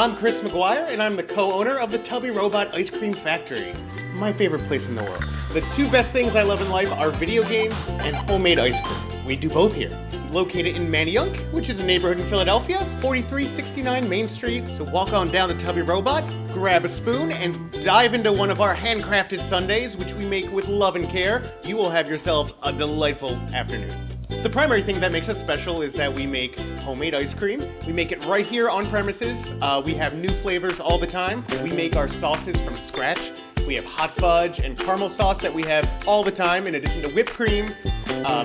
I'm Chris McGuire, and I'm the co-owner of the Tubby Robot Ice Cream Factory. My favorite place in the world. The two best things I love in life are video games and homemade ice cream. We do both here. Located in Manayunk, which is a neighborhood in Philadelphia, 4369 Main Street. So walk on down the Tubby Robot, grab a spoon, and dive into one of our handcrafted sundaes, which we make with love and care. You will have yourselves a delightful afternoon. The primary thing that makes us special is that we make homemade ice cream. We make it right here on premises. We have new flavors all the time. We make our sauces from scratch. We have hot fudge and caramel sauce that we have all the time, in addition to whipped cream.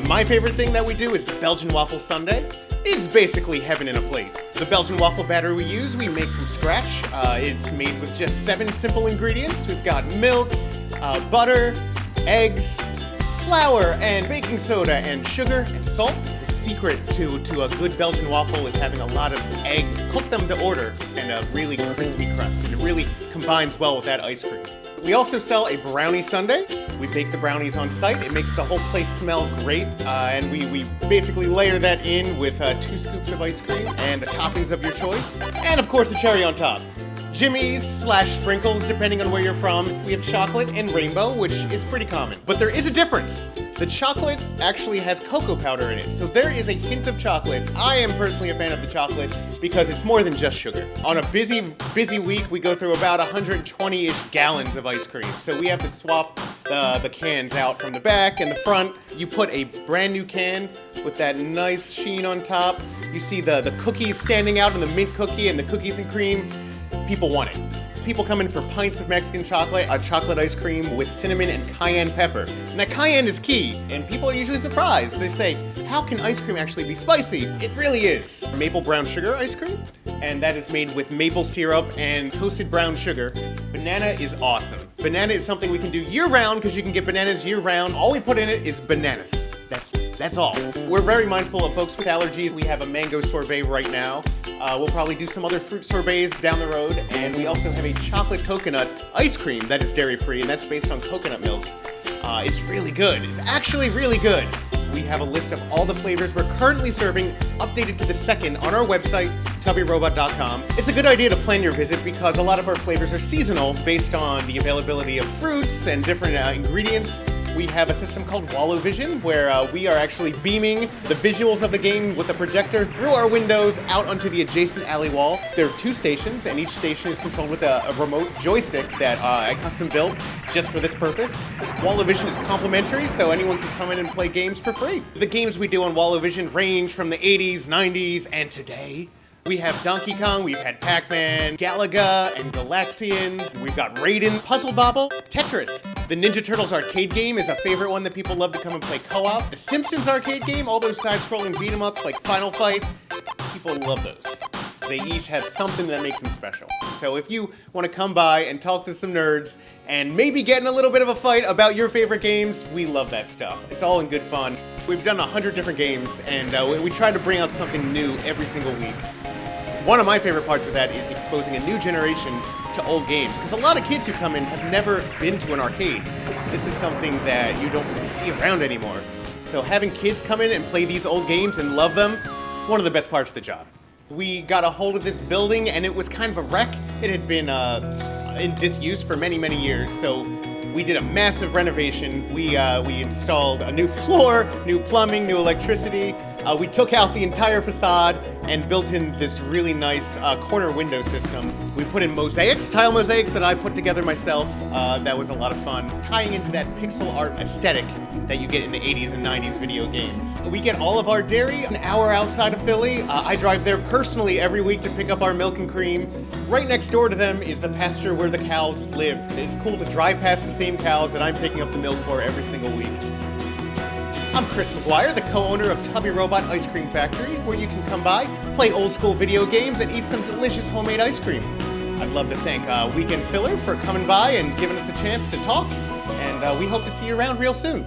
My favorite thing that we do is the Belgian waffle sundae. It's basically heaven in a plate. The Belgian waffle batter we use, we make from scratch. It's made with just 7 simple ingredients. We've got milk, butter, eggs, flour, and baking soda, and sugar and salt. The secret to a good Belgian waffle is having a lot of eggs, cook them to order, and a really crispy crust. And it really combines well with that ice cream. We also sell a brownie sundae. We bake the brownies on site. It makes the whole place smell great, and we basically layer that in with 2 scoops of ice cream and the toppings of your choice, and of course a cherry on top. Jimmies/sprinkles, depending on where you're from. We have chocolate and rainbow, which is pretty common. But there is a difference. The chocolate actually has cocoa powder in it, so there is a hint of chocolate. I am personally a fan of the chocolate because it's more than just sugar. On a busy week, we go through about 120-ish gallons of ice cream, so we have to swap the cans out from the back and the front. You put a brand new can with that nice sheen on top. You see the cookies standing out, and the mint cookie and the cookies and cream. People want it. People come in for pints of Mexican chocolate, chocolate ice cream with cinnamon and cayenne pepper. And that cayenne is key, and people are usually surprised. They say, how can ice cream actually be spicy? It really is. Maple brown sugar ice cream, and that is made with maple syrup and toasted brown sugar. Banana is awesome. Banana is something we can do year-round because you can get bananas year-round. All we put in it is bananas. That's all. We're very mindful of folks with allergies. We have a mango sorbet right now. We'll probably do some other fruit sorbets down the road. And we also have a chocolate coconut ice cream that is dairy-free, and that's based on coconut milk. It's really good. It's actually really good. We have a list of all the flavors we're currently serving, updated to the second on our website, tubbyrobot.com. It's a good idea to plan your visit because a lot of our flavors are seasonal based on the availability of fruits and different ingredients. We have a system called Wallovision, where we are actually beaming the visuals of the game with a projector through our windows out onto the adjacent alley wall. There are 2 stations, and each station is controlled with a remote joystick that I custom built just for this purpose. Wallovision is complimentary, so anyone can come in and play games for free. The games we do on Wallovision range from the 80s, 90s, and today. We have Donkey Kong, we've had Pac-Man, Galaga, and Galaxian. We've got Raiden, Puzzle Bobble, Tetris. The Ninja Turtles arcade game is a favorite one that people love to come and play co-op. The Simpsons arcade game, all those side-scrolling beat-em-ups like Final Fight, people love those. They each have something that makes them special. So if you want to come by and talk to some nerds and maybe get in a little bit of a fight about your favorite games, we love that stuff. It's all in good fun. We've done 100 different games, and we try to bring out something new every single week. One of my favorite parts of that is exposing a new generation to old games, because a lot of kids who come in have never been to an arcade. This is something that you don't really see around anymore. So having kids come in and play these old games and love them, one of the best parts of the job. We got a hold of this building and it was kind of a wreck. It had been in disuse for many, many years, so we did a massive renovation. We installed a new floor, new plumbing, new electricity. We took out the entire facade and built in this really nice corner window system. We put in mosaics, tile mosaics that I put together myself. That was a lot of fun, tying into that pixel art aesthetic that you get in the 80s and 90s video games. We get all of our dairy an hour outside of Philly. I drive there personally every week to pick up our milk and cream. Right next door to them is the pasture where the cows live. It's cool to drive past the same cows that I'm picking up the milk for every single week. I'm Chris McGuire, the co-owner of Tubby Robot Ice Cream Factory, where you can come by, play old school video games, and eat some delicious homemade ice cream. I'd love to thank Weekend Filler for coming by and giving us the chance to talk, and we hope to see you around real soon.